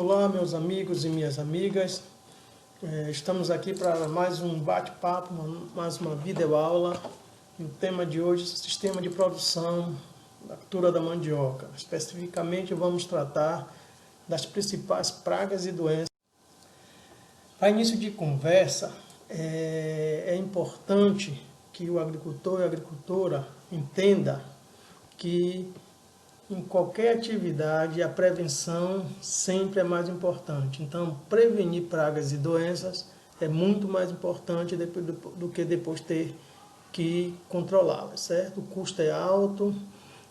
Olá, meus amigos e minhas amigas. Estamos aqui para mais um bate-papo, mais uma videoaula. E o tema de hoje é o sistema de produção da cultura da mandioca. Especificamente, vamos tratar das principais pragas e doenças. Para início de conversa, é importante que o agricultor e a agricultora entenda que em qualquer atividade, a prevenção sempre é mais importante. Então, prevenir pragas e doenças é muito mais importante do que depois ter que controlá-las, certo? O custo é alto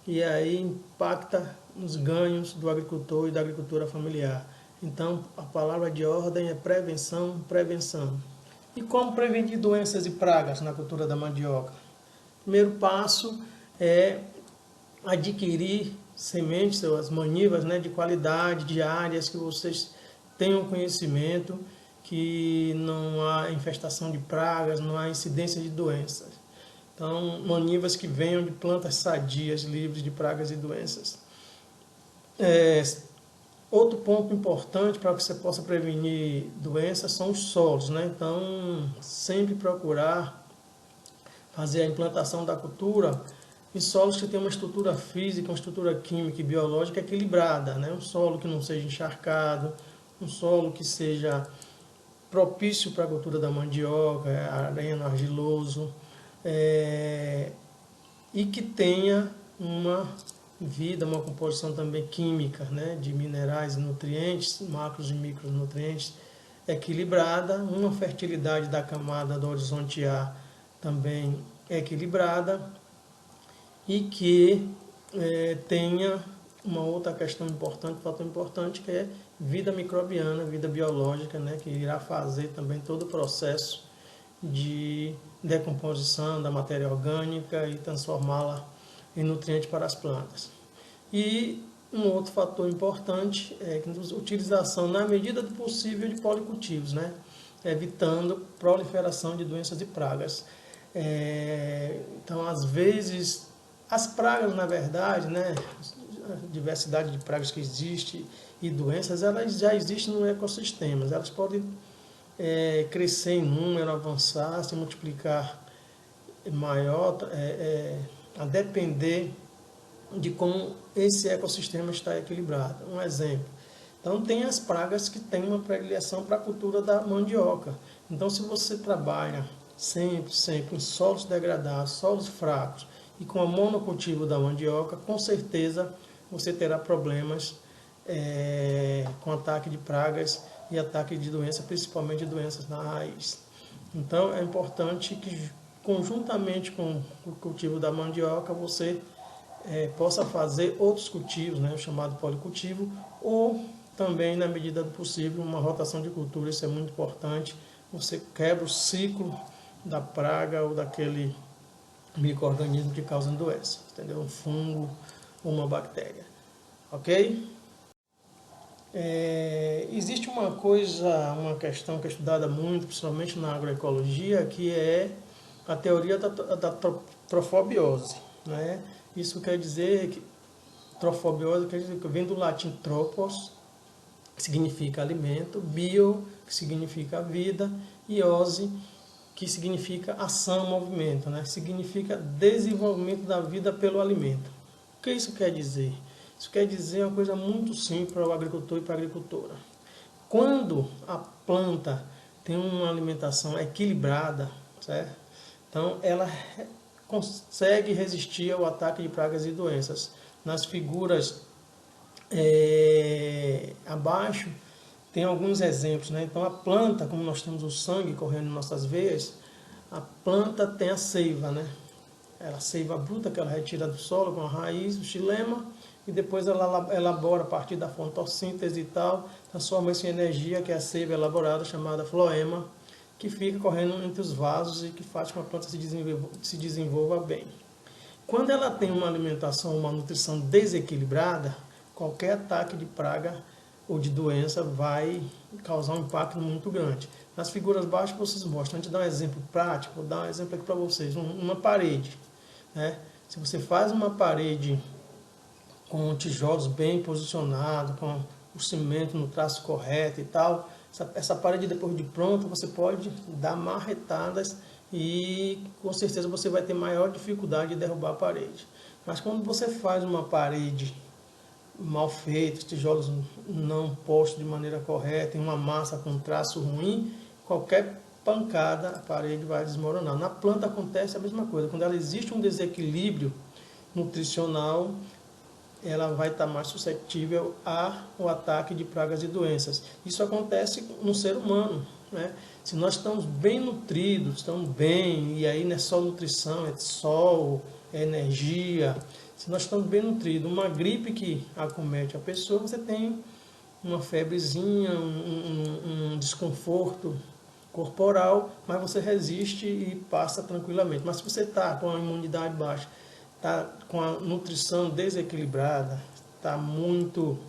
e aí impacta nos ganhos do agricultor e da agricultura familiar. Então, a palavra de ordem é prevenção, prevenção. E como prevenir doenças e pragas na cultura da mandioca? O primeiro passo é adquirir sementes, as manivas, né, de qualidade, de áreas que vocês tenham conhecimento, que não há infestação de pragas, não há incidência de doenças. Então, manivas que venham de plantas sadias, livres de pragas e doenças. Outro ponto importante para que você possa prevenir doenças são os solos, né? Então, sempre procurar fazer a implantação da cultura em solos que têm uma estrutura física, uma estrutura química e biológica equilibrada, né? Um solo que não seja encharcado, um solo que seja propício para a cultura da mandioca, areno argiloso, e que tenha uma vida, uma composição também química, né? De minerais e nutrientes, macros e micronutrientes equilibrada, uma fertilidade da camada do horizonte A também equilibrada, e que tenha uma outra questão importante, fator importante, que é vida microbiana, vida biológica, né, que irá fazer também todo o processo de decomposição da matéria orgânica e transformá-la em nutriente para as plantas. E um outro fator importante é a utilização, na medida do possível, de policultivos, né, evitando proliferação de doenças e pragas. Então, às vezes, as pragas, na verdade, né, a diversidade de pragas que existe e doenças, elas já existem no ecossistema. Elas podem crescer em número, avançar, se multiplicar maior, a depender de como esse ecossistema está equilibrado. Um exemplo. Então, tem as pragas que têm uma predileção para a cultura da mandioca. Então, se você trabalha sempre em solos degradados, solos fracos, e com a monocultivo da mandioca, com certeza você terá problemas com ataque de pragas e ataque de doenças, principalmente doenças na raiz. Então, é importante que, conjuntamente com o cultivo da mandioca, você possa fazer outros cultivos, né, chamado policultivo, ou também, na medida do possível, uma rotação de cultura. Isso é muito importante. Você quebra o ciclo da praga ou daquele micro-organismo que causa doença, entendeu? Um fungo ou uma bactéria, ok? Existe uma questão que é estudada muito, principalmente na agroecologia, que é a teoria da trofobiose, né? Isso quer dizer que trofobiose vem do latim tropos, que significa alimento, bio, que significa vida, e ose, que significa ação, movimento, né? Significa desenvolvimento da vida pelo alimento. O que isso quer dizer? Isso quer dizer uma coisa muito simples para o agricultor e para a agricultora. Quando a planta tem uma alimentação equilibrada, certo? Então ela consegue resistir ao ataque de pragas e doenças. Nas figuras abaixo, tem alguns exemplos, né? Então, a planta, como nós temos o sangue correndo em nossas veias, a planta tem a seiva, né? A seiva bruta que ela retira do solo com a raiz, o xilema, e depois ela elabora a partir da fotossíntese e tal, transforma isso em energia, que é a seiva elaborada, chamada floema, que fica correndo entre os vasos e que faz com que a planta se desenvolva bem. Quando ela tem uma alimentação, uma nutrição desequilibrada, qualquer ataque de praga ou de doença vai causar um impacto muito grande. Nas figuras baixas vocês mostram. A gente dá um exemplo prático, vou dar um exemplo aqui para vocês. Uma parede, né? Se você faz uma parede com tijolos bem posicionados, com o cimento no traço correto e tal, essa parede depois de pronta você pode dar marretadas e com certeza você vai ter maior dificuldade de derrubar a parede. Mas quando você faz uma parede mal feita, tijolos não postos de maneira correta, em uma massa com traço ruim, qualquer pancada a parede vai desmoronar. Na planta acontece a mesma coisa. Quando ela existe um desequilíbrio nutricional, ela vai estar mais suscetível ao ataque de pragas e doenças. Isso acontece no ser humano, né? Se nós estamos bem nutridos, estamos bem, e aí não é só nutrição, é sol, é energia. Se nós estamos bem nutridos, uma gripe que acomete a pessoa, você tem uma febrezinha, um desconforto corporal, mas você resiste e passa tranquilamente. Mas se você está com a imunidade baixa, está com a nutrição desequilibrada, está muito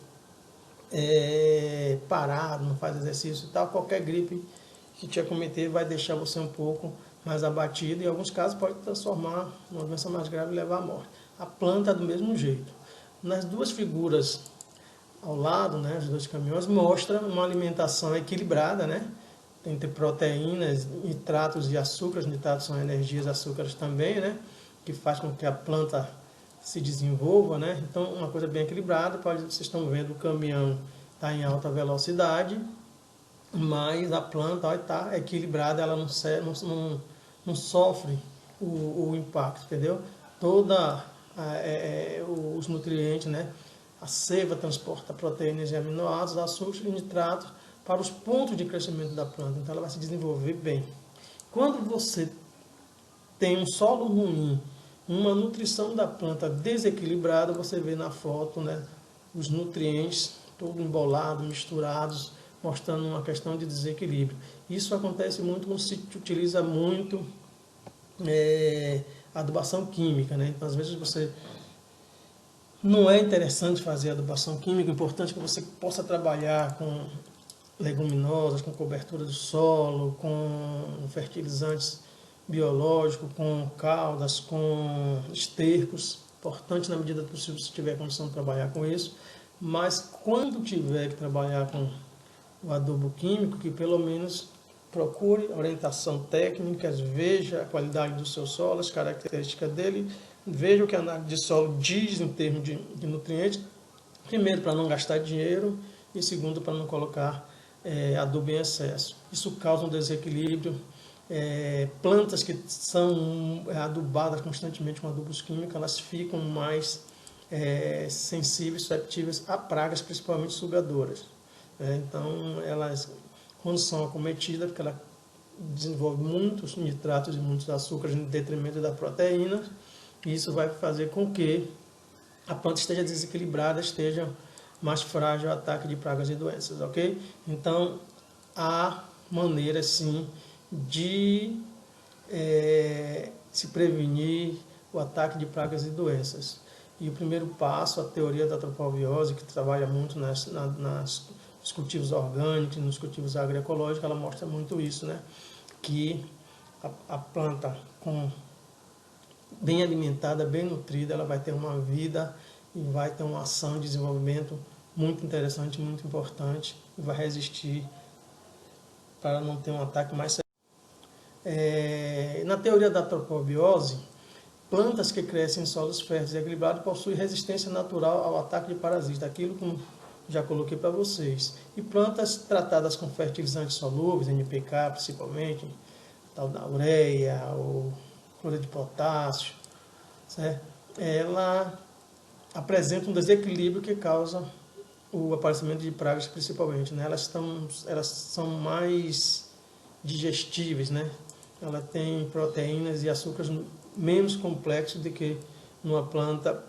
parado, não faz exercício e tal, qualquer gripe que te acometer vai deixar você um pouco mais abatido e em alguns casos pode transformar numa doença mais grave e levar à morte. A planta é do mesmo jeito. Nas duas figuras ao lado, né, os dois caminhões, mostra uma alimentação equilibrada, né, entre proteínas, nitratos e açúcares. Nitratos são energias, açúcares também, né, que faz com que a planta se desenvolva, né? Então, uma coisa bem equilibrada. Vocês estão vendo o caminhão está em alta velocidade, mas a planta está equilibrada, ela não sofre o impacto, entendeu? Toda os nutrientes, né? A seiva transporta proteínas e aminoácidos, açúcares e nitratos para os pontos de crescimento da planta, então ela vai se desenvolver bem. Quando você tem um solo ruim, uma nutrição da planta desequilibrada, você vê na foto, né, os nutrientes todo embolado, misturados, mostrando uma questão de desequilíbrio. Isso acontece muito quando se utiliza muito adubação química, né? Então, às vezes você não é interessante fazer adubação química, é importante que você possa trabalhar com leguminosas, com cobertura do solo, com fertilizantes biológicos, com caudas, com estercos. Importante na medida do possível se tiver condição de trabalhar com isso. Mas quando tiver que trabalhar com o adubo químico, que pelo menos procure orientação técnica, veja a qualidade do seu solo, as características dele, veja o que a análise de solo diz em termos de nutrientes, primeiro para não gastar dinheiro e segundo para não colocar adubo em excesso. Isso causa um desequilíbrio. Plantas que são adubadas constantemente com adubos químicos, elas ficam mais sensíveis, susceptíveis a pragas, principalmente sugadoras. Então, elas, quando são acometidas, porque ela desenvolve muitos nitratos e muitos açúcares em detrimento da proteína, isso vai fazer com que a planta esteja desequilibrada, esteja mais frágil ao ataque de pragas e doenças, ok? Então, há maneira, sim, de se prevenir o ataque de pragas e doenças. E o primeiro passo, a teoria da antropobiose, que trabalha muito nos cultivos orgânicos, nos cultivos agroecológicos, ela mostra muito isso, né? Que a planta bem alimentada, bem nutrida, ela vai ter uma vida e vai ter uma ação de desenvolvimento muito interessante, muito importante, e vai resistir para não ter um ataque mais sério. Na teoria da antropobiose, plantas que crescem em solos férteis e equilibrados possuem resistência natural ao ataque de parasitas, aquilo que já coloquei para vocês. E plantas tratadas com fertilizantes solúveis, NPK principalmente, tal da ureia ou cloreto de potássio, certo? Ela apresenta um desequilíbrio que causa o aparecimento de pragas principalmente, né? Elas são mais digestíveis, né? Ela tem proteínas e açúcares menos complexos do que numa planta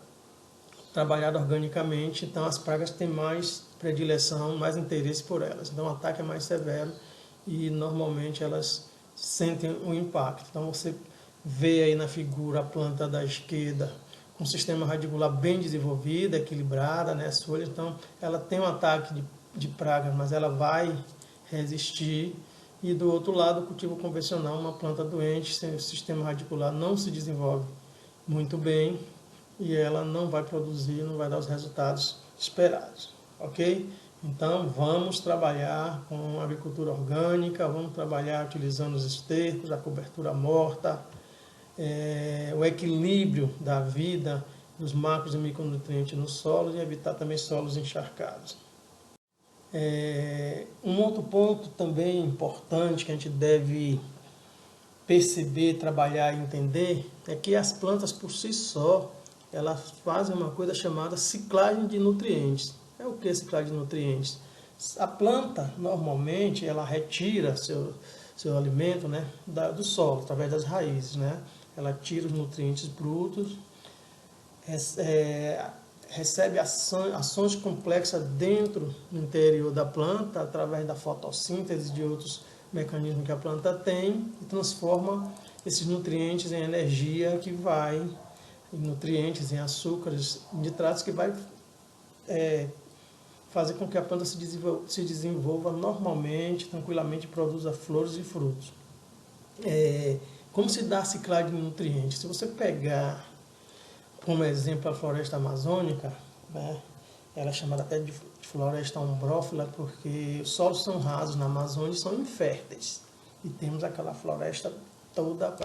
trabalhada organicamente, então as pragas têm mais predileção, mais interesse por elas, então o ataque é mais severo e normalmente elas sentem o impacto. Então você vê aí na figura a planta da esquerda com um sistema radicular bem desenvolvido, equilibrada, né, as folhas, então ela tem um ataque de praga, mas ela vai resistir. E do outro lado, o cultivo convencional, uma planta doente, sem o sistema radicular não se desenvolve muito bem e ela não vai produzir, não vai dar os resultados esperados, ok? Então, vamos trabalhar com agricultura orgânica, vamos trabalhar utilizando os estercos, a cobertura morta, o equilíbrio da vida dos macros e micronutrientes no solo e evitar também solos encharcados. Um outro ponto também importante que a gente deve perceber, trabalhar e entender é que as plantas por si só, elas fazem uma coisa chamada ciclagem de nutrientes. É o que ciclagem de nutrientes? A planta, normalmente, ela retira seu alimento, né, do solo, através das raízes, né? Ela tira os nutrientes brutos, recebe ações complexas dentro do interior da planta, através da fotossíntese de outros mecanismos que a planta tem, e transforma esses nutrientes em energia que vai, em nutrientes, em açúcares, em nitratos, que vai fazer com que a planta se desenvolva normalmente, tranquilamente, produza flores e frutos. Como se dá a ciclagem de nutrientes? Se você pegar como exemplo a floresta amazônica, né, ela é chamada até de floresta ombrófila porque os solos são rasos na Amazônia e são inférteis. E temos aquela floresta toda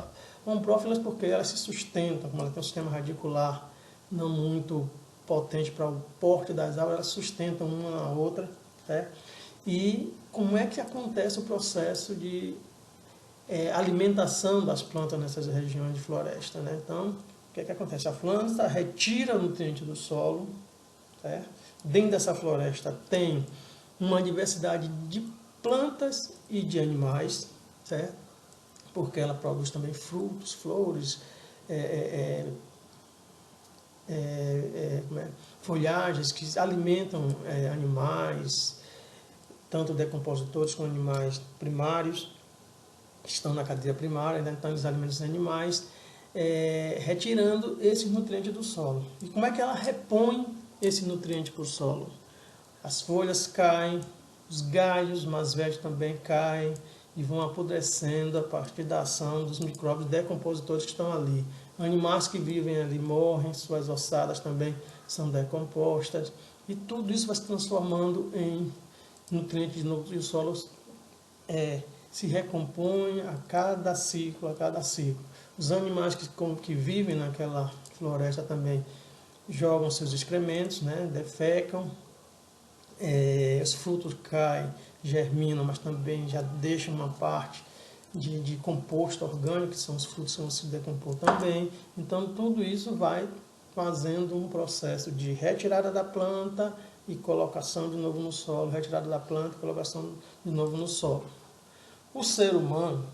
ombrófilas porque elas se sustentam, como ela tem um sistema radicular não muito potente para o porte das árvores, elas sustentam uma na outra. Né? E como é que acontece o processo de alimentação das plantas nessas regiões de floresta? Né? Então, o que é que acontece? A planta retira o nutriente do solo, certo? Dentro dessa floresta tem uma diversidade de plantas e de animais, certo? Porque ela produz também frutos, flores, folhagens que alimentam animais, tanto decompositores como animais primários, que estão na cadeia primária, né? Então eles alimentam os animais, retirando esses nutrientes do solo. E como é que ela repõe esse nutriente para o solo? As folhas caem, os galhos mais velhos também caem e vão apodrecendo a partir da ação dos micróbios decompositores que estão ali. Animais que vivem ali morrem, suas ossadas também são decompostas e tudo isso vai se transformando em nutrientes de novo e o solo se recompõe a cada ciclo, Os animais que vivem naquela floresta também jogam seus excrementos, né, defecam, os frutos caem, germinam, mas também já deixam uma parte de composto orgânico, que são os frutos que vão se decompor também. Então, tudo isso vai fazendo um processo de retirada da planta e colocação de novo no solo, retirada da planta e colocação de novo no solo. O ser humano,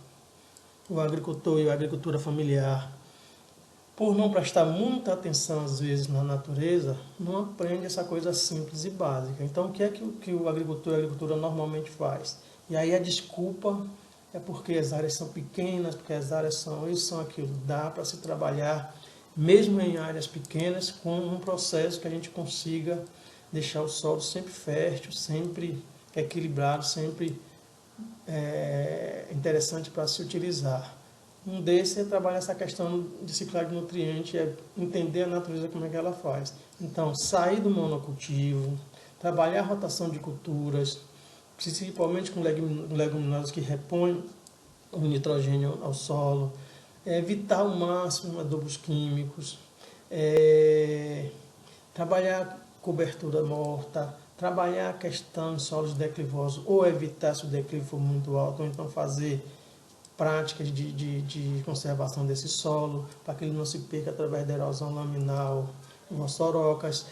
o agricultor e a agricultura familiar, por não prestar muita atenção às vezes na natureza, não aprende essa coisa simples e básica. Então, o que é que o agricultor e a agricultura normalmente faz? E aí a desculpa é porque as áreas são pequenas, porque as áreas são isso, são aquilo. Dá para se trabalhar, mesmo em áreas pequenas, com um processo que a gente consiga deixar o solo sempre fértil, sempre equilibrado, sempre interessante para se utilizar. Um desses é trabalhar essa questão de ciclagem de nutrientes, é entender a natureza como é que ela faz. Então, sair do monocultivo, trabalhar a rotação de culturas, principalmente com leguminosas que repõem o nitrogênio ao solo, evitar ao máximo adubos químicos, trabalhar cobertura morta, trabalhar a questão de solos declivosos, ou evitar se o declive for muito alto, ou então fazer práticas de conservação desse solo, para que ele não se perca através da erosão laminal, nas sorocas.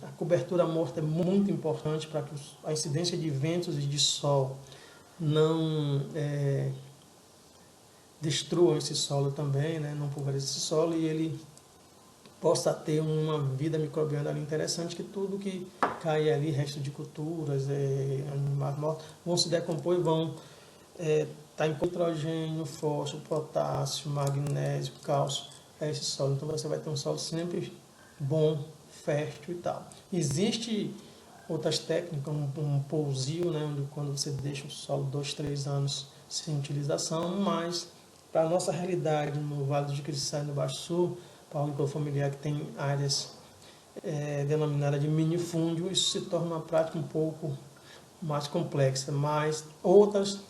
A cobertura morta é muito importante para que a incidência de ventos e de sol não destruam esse solo também, né? Não pulverizem esse solo e ele possa ter uma vida microbiana ali interessante, que tudo que cai ali, resto de culturas, animais mortos, vão se decompor e vão estar em nitrogênio, fósforo, potássio, magnésio, cálcio, esse solo. Então você vai ter um solo sempre bom, fértil e tal. Existe outras técnicas, um pousio, né, onde quando você deixa o solo 2, 3 anos sem utilização, mas para a nossa realidade no Vale do Jequitinhonha, no Baixo Sul, para o agricultor familiar que tem áreas denominada de minifúndio, isso se torna uma prática um pouco mais complexa, mas outras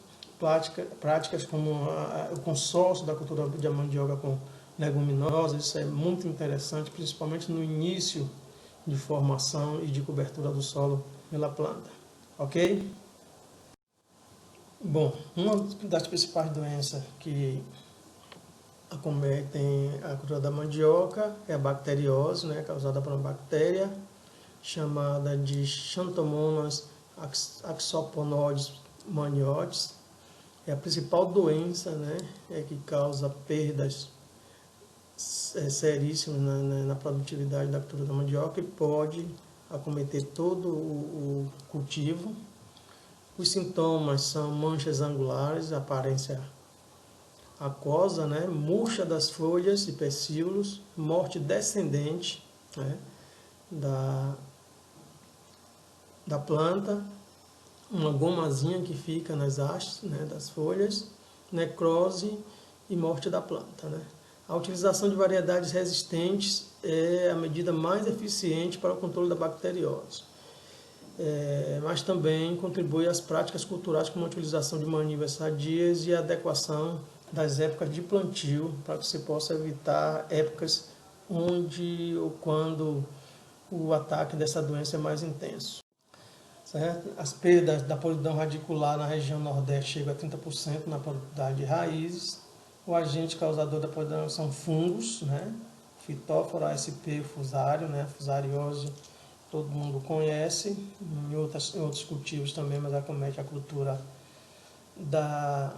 práticas como o consórcio da cultura de mandioca com leguminosas, isso é muito interessante, principalmente no início de formação e de cobertura do solo pela planta, ok? Bom, uma das principais doenças que acometem a cultura da mandioca é a bacteriose, né, causada por uma bactéria chamada de Xanthomonas axoponoides maniotes. É a principal doença, né, que causa perdas seríssimas na produtividade da cultura da mandioca e pode acometer todo o cultivo. Os sintomas são manchas angulares, aparência aquosa, né, murcha das folhas e pecíolos, morte descendente, né, da planta, uma gomazinha que fica nas hastes, né, das folhas, necrose e morte da planta, né. A utilização de variedades resistentes é a medida mais eficiente para o controle da bacteriose. Mas também contribui às práticas culturais como a utilização de manivas sadias e a adequação das épocas de plantio para que você possa evitar épocas onde ou quando o ataque dessa doença é mais intenso. Certo? As perdas da podridão radicular na região nordeste chegam a 30% na produtividade de raízes. O agente causador da podridão são fungos, né? Fitóforo, ASP, fusário, né? Fusariose, todo mundo conhece, em outros cultivos também, mas acomete a cultura da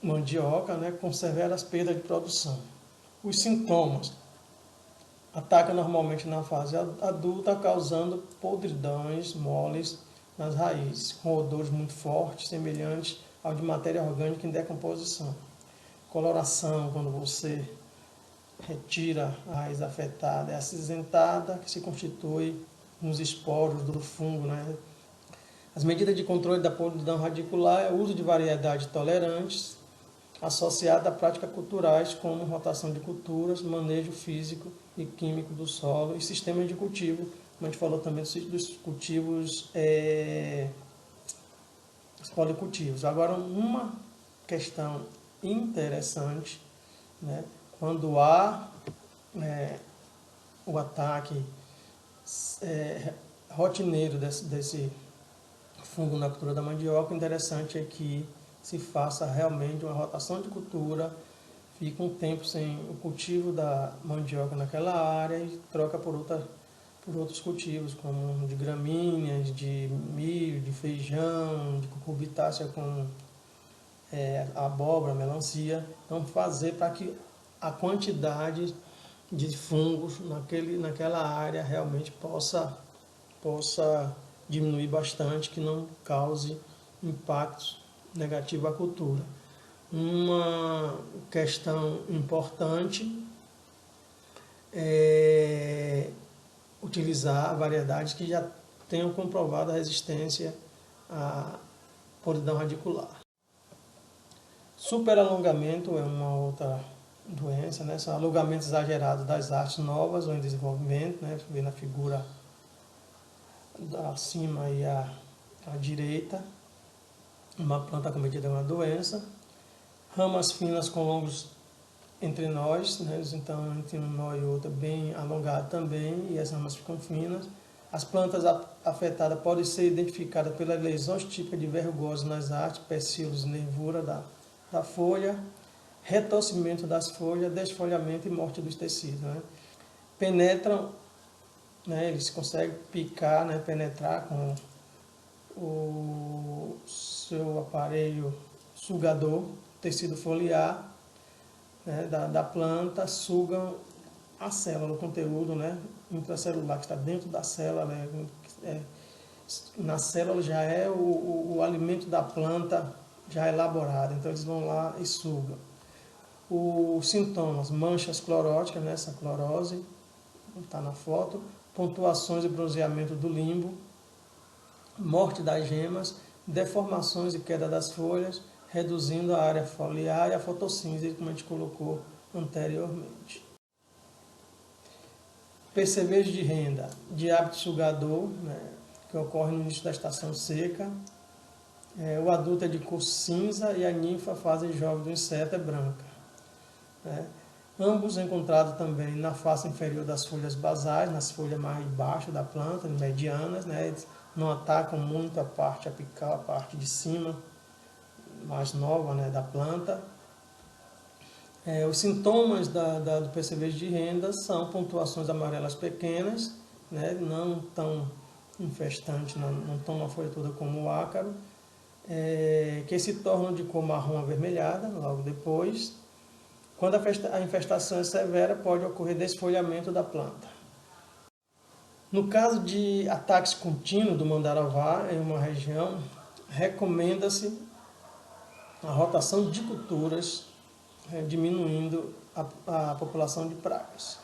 mandioca, né, com severas perdas de produção. Os sintomas atacam normalmente na fase adulta, causando podridões moles nas raízes, com odores muito fortes, semelhantes ao de matéria orgânica em decomposição. Coloração, quando você retira a raiz afetada, é acinzentada, que se constitui nos esporos do fungo, né? As medidas de controle da podridão radicular é o uso de variedades tolerantes, associada a práticas culturais como rotação de culturas, manejo físico e químico do solo e sistemas de cultivo. Como a gente falou também dos cultivos, os policultivos. Agora, uma questão interessante, né? Quando há o ataque rotineiro desse fungo na cultura da mandioca, o interessante é que se faça realmente uma rotação de cultura, fica um tempo sem o cultivo da mandioca naquela área e troca por outros cultivos, como de gramíneas, de milho, de feijão, de cucurbitácea com abóbora, melancia. Então, fazer para que a quantidade de fungos naquela área realmente possa diminuir bastante, que não cause impactos negativos à cultura. Uma questão importante é utilizar variedades que já tenham comprovado a resistência à podridão radicular. Superalongamento é uma outra doença, né? São alongamentos exagerados das hastes novas ou em desenvolvimento, né? Vê na figura acima e à direita, uma planta acometida de uma doença. Ramas finas com longos entrenós, né? Então entre um nó e outro bem alongado também, e as ramas ficam finas. As plantas afetadas podem ser identificadas pelas lesões típicas de verrugose nas hastes, pecíolos e nervura da folha, retorcimento das folhas, desfolhamento e morte dos tecidos, né? Penetram, né? Eles conseguem picar, né? Penetrar com o seu aparelho sugador, tecido foliar, né, da planta, sugam a célula, o conteúdo, né, intracelular que está dentro da célula, na célula já é o alimento da planta já elaborado, então eles vão lá e sugam. Os sintomas, manchas cloróticas, né, essa clorose, está na foto, pontuações e bronzeamento do limbo, morte das gemas, deformações e queda das folhas, reduzindo a área foliar e a fotossíntese, como a gente colocou anteriormente. Percevejo de renda de hábito sugador, né, que ocorre no início da estação seca. O adulto é de cor cinza e a ninfa, fase jovem do inseto, é branca. Né? Ambos encontrados também na face inferior das folhas basais, nas folhas mais baixas da planta, medianas, né? Eles não atacam muito a parte apical, a parte de cima, mais nova, né, da planta. Os sintomas do percevejo de renda são pontuações amarelas pequenas, né, não tão infestantes, não tão na folha toda como o ácaro, que se tornam de cor marrom avermelhada logo depois. Quando a infestação é severa, pode ocorrer desfolhamento da planta. No caso de ataques contínuos do mandarová em uma região, recomenda-se a rotação de culturas, diminuindo a população de pragas.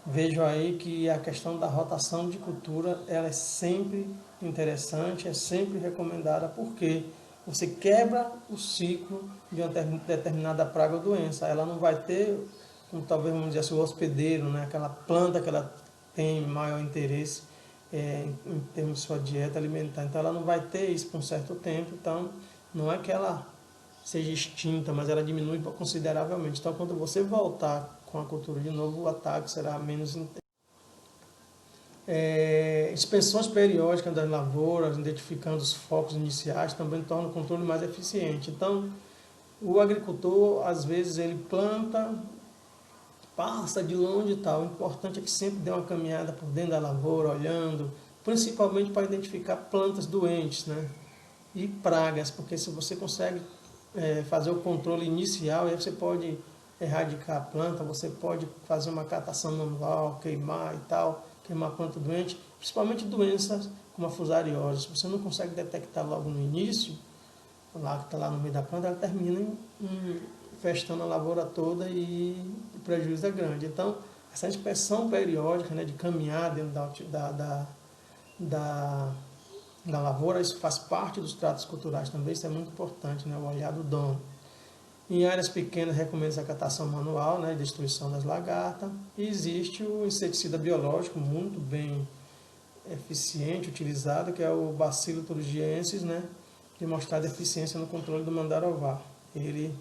Vejo aí que a questão da rotação de cultura ela é sempre interessante, é sempre recomendada, porque você quebra o ciclo de uma determinada praga ou doença. Ela não vai ter, como talvez vamos dizer assim, o hospedeiro, né? Aquela planta que ela tem maior interesse em termos de sua dieta alimentar. Então ela não vai ter isso por um certo tempo, então não é que ela seja extinta, mas ela diminui consideravelmente. Então quando você voltar com a cultura de novo, o ataque será menos intenso. Inspeções periódicas das lavouras, identificando os focos iniciais, também torna o controle mais eficiente. Então, o agricultor, às vezes, ele planta, passa de longe e tal. O importante é que sempre dê uma caminhada por dentro da lavoura, olhando, principalmente para identificar plantas doentes, né? E pragas, porque se você consegue fazer o controle inicial, aí você pode erradicar a planta, você pode fazer uma catação manual, queimar e tal, queimar a planta doente, principalmente doenças como a fusariose. Se você não consegue detectar logo no início, lá que está lá no meio da planta, ela termina infestando a lavoura toda e o prejuízo é grande. Então, essa inspeção periódica, né, de caminhar dentro da lavoura, isso faz parte dos tratos culturais também, isso é muito importante, né, o olhar do dono. Em áreas pequenas, recomenda-se a catação manual, né, destruição das lagartas. E existe o inseticida biológico muito bem eficiente, utilizado, que é o Bacillus thuringiensis, né, demonstrado eficiência no controle do mandarová. Ele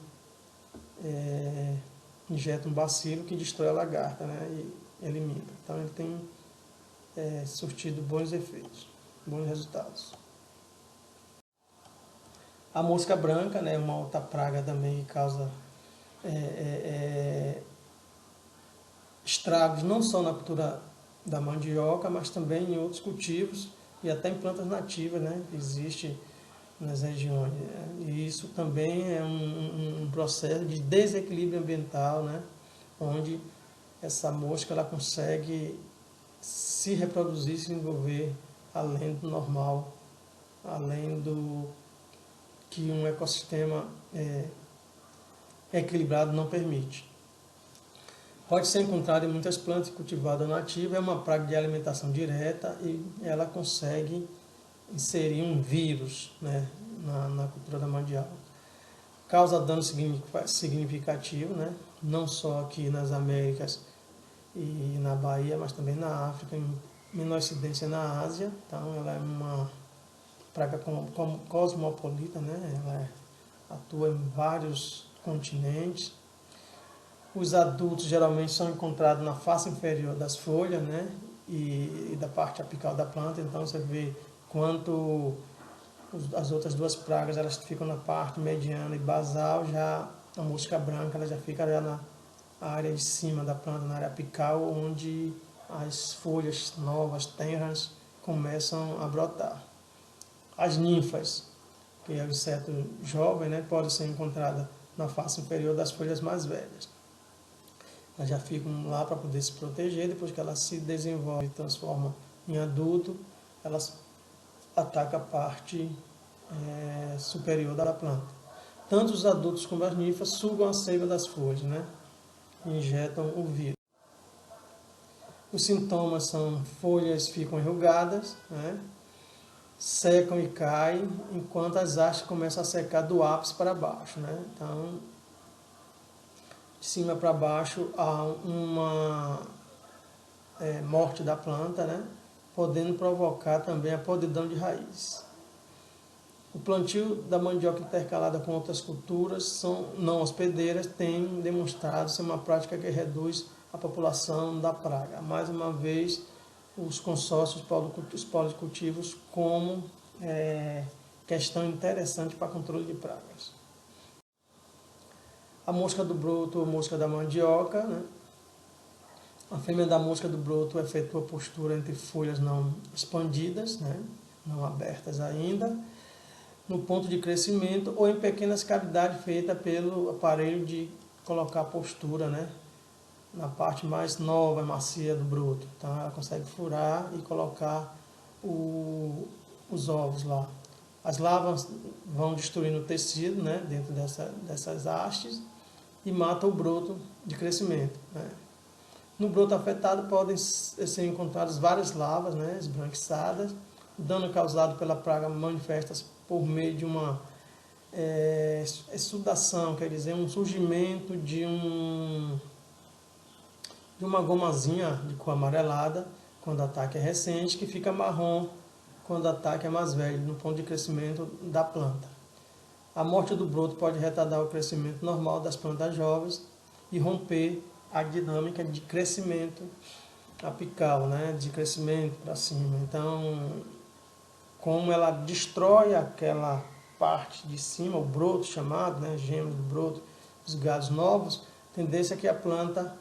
injeta um bacilo que destrói a lagarta, né, e elimina. Então ele tem surtido bons efeitos, bons resultados. A mosca branca, né, uma outra praga também que causa estragos não só na cultura da mandioca, mas também em outros cultivos e até em plantas nativas, né, que existe nas regiões. E isso também é um processo de desequilíbrio ambiental, né, onde essa mosca ela consegue se reproduzir, se desenvolver além do normal, além do que um ecossistema equilibrado não permite. Pode ser encontrada em muitas plantas cultivadas nativas, é uma praga de alimentação direta e ela consegue inserir um vírus, né, na cultura da mandioca. Causa dano significativo, né, não só aqui nas Américas e na Bahia, mas também na África, em menor incidência na Ásia. Então ela é uma praga como cosmopolita, né, ela atua em vários continentes. Os adultos geralmente são encontrados na face inferior das folhas, né, e da parte apical da planta. Então você vê quanto as outras duas pragas elas ficam na parte mediana e basal, já a mosca branca ela já fica já na área de cima da planta, na área apical, onde as folhas novas, tenras, começam a brotar. As ninfas, que é o inseto jovem, né, pode ser encontrada na face inferior das folhas mais velhas. Elas já ficam lá para poder se proteger. Depois que elas se desenvolvem e transformam em adulto, elas atacam a parte superior da planta. Tanto os adultos como as ninfas sugam a seiva das folhas, né, e injetam o vírus. Os sintomas são folhas ficam enrugadas, né, secam e caem, enquanto as hastes começam a secar do ápice para baixo, né? Então, de cima para baixo há uma morte da planta, né? Podendo provocar também a podridão de raiz. O plantio da mandioca intercalada com outras culturas não hospedeiras tem demonstrado ser uma prática que reduz a população da praga. Mais uma vez, os consórcios, os policultivos como questão interessante para controle de pragas. A mosca do broto ou mosca da mandioca, né? A fêmea da mosca do broto efetua postura entre folhas não expandidas, né? Não abertas ainda, no ponto de crescimento ou em pequenas cavidades feitas pelo aparelho de colocar a postura, né? Na parte mais nova e macia do broto. Então ela consegue furar e colocar os ovos lá. As larvas vão destruindo o tecido, né? Dentro dessas hastes e matam o broto de crescimento, né? No broto afetado podem ser encontradas várias larvas, né, esbranquiçadas. O dano causado pela praga manifesta-se por meio de uma exsudação, quer dizer, um surgimento de uma gomazinha de cor amarelada, quando o ataque é recente, que fica marrom quando o ataque é mais velho, no ponto de crescimento da planta. A morte do broto pode retardar o crescimento normal das plantas jovens e romper a dinâmica de crescimento apical, né, de crescimento para cima. Então, como ela destrói aquela parte de cima, o broto chamado, né, gemas do broto, os galhos novos, a tendência é que a planta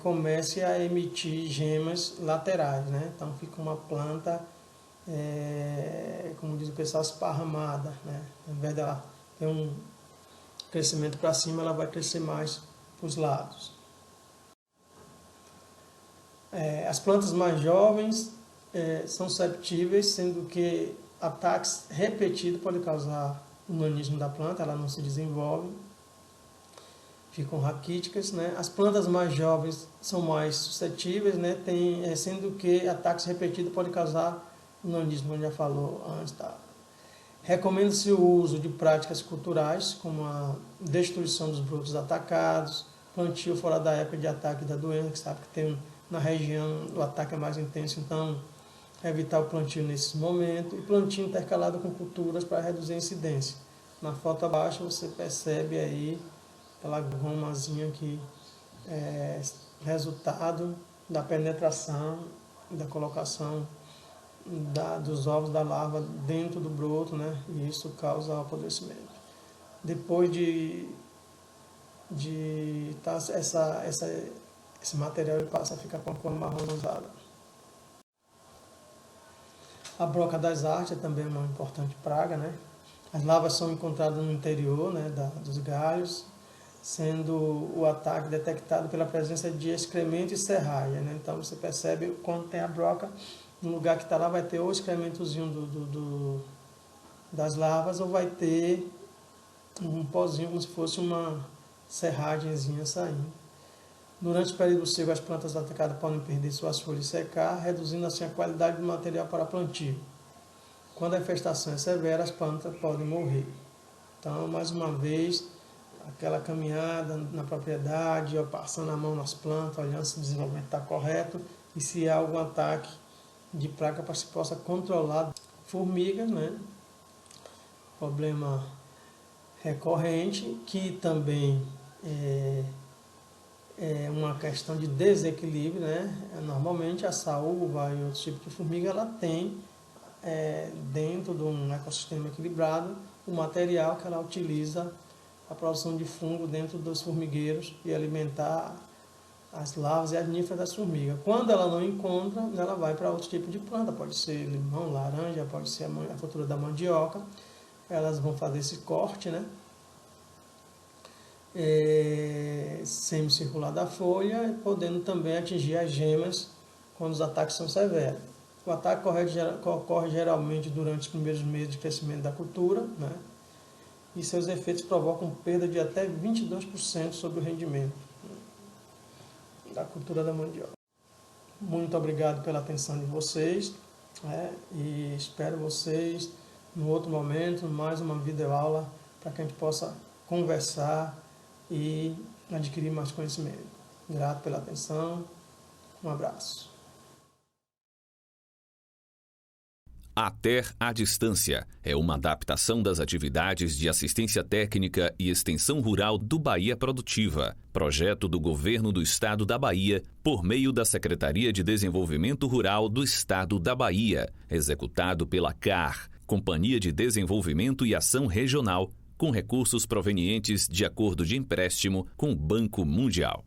comece a emitir gemas laterais, né? Então fica uma planta, como diz o pessoal, esparramada, né? Ao invés dela ter um crescimento para cima, ela vai crescer mais para os lados. As plantas mais jovens são susceptíveis, sendo que ataques repetidos podem causar o nanismo da planta, ela não se desenvolve, ficam raquíticas, né? As plantas mais jovens são mais suscetíveis, né? Sendo que ataques repetidos podem causar o nanismo, como já falou antes. Tá? Recomenda-se o uso de práticas culturais, como a destruição dos brotos atacados, plantio fora da época de ataque da doença, que sabe que tem na região o ataque é mais intenso, então evitar o plantio nesse momento, e plantio intercalado com culturas para reduzir a incidência. Na foto abaixo você percebe aí aquela gomazinha que é resultado da penetração, da colocação dos ovos da larva dentro do broto, né? E isso causa o apodrecimento. Depois de esse material ele passa a ficar com a cor marrom rosada. A broca das ártias também é uma importante praga, né? As larvas são encontradas no interior, né, dos galhos, sendo o ataque detectado pela presença de excremento e serragem, né? Então você percebe quando tem a broca, no lugar que está lá vai ter ou excrementozinho das larvas ou vai ter um pozinho como se fosse uma serragemzinha saindo. Durante o período seco, as plantas atacadas podem perder suas folhas e secar, reduzindo assim a qualidade do material para plantio. Quando a infestação é severa, as plantas podem morrer. Então, mais uma vez, aquela caminhada na propriedade, passando a mão nas plantas, olhando se o desenvolvimento está correto e se há algum ataque de praga para que se possa controlar. Formigas, né? Problema recorrente, que também é uma questão de desequilíbrio, né? Normalmente a saúva e outros tipos de formiga, ela tem dentro de um ecossistema equilibrado o material que ela utiliza a produção de fungo dentro dos formigueiros e alimentar as larvas e as ninfas das formigas. Quando ela não encontra, ela vai para outro tipo de planta, pode ser limão, laranja, pode ser a cultura da mandioca. Elas vão fazer esse corte, né? Semicircular da folha, podendo também atingir as gemas quando os ataques são severos. O ataque ocorre geralmente durante os primeiros meses de crescimento da cultura, né? E seus efeitos provocam perda de até 22% sobre o rendimento da cultura da mandioca. Muito obrigado pela atenção de vocês, e espero vocês no outro momento, mais uma videoaula, para que a gente possa conversar e adquirir mais conhecimento. Grato pela atenção. Um abraço. A TER à Distância é uma adaptação das atividades de assistência técnica e extensão rural do Bahia Produtiva, projeto do Governo do Estado da Bahia, por meio da Secretaria de Desenvolvimento Rural do Estado da Bahia, executado pela CAR, Companhia de Desenvolvimento e Ação Regional, com recursos provenientes de acordo de empréstimo com o Banco Mundial.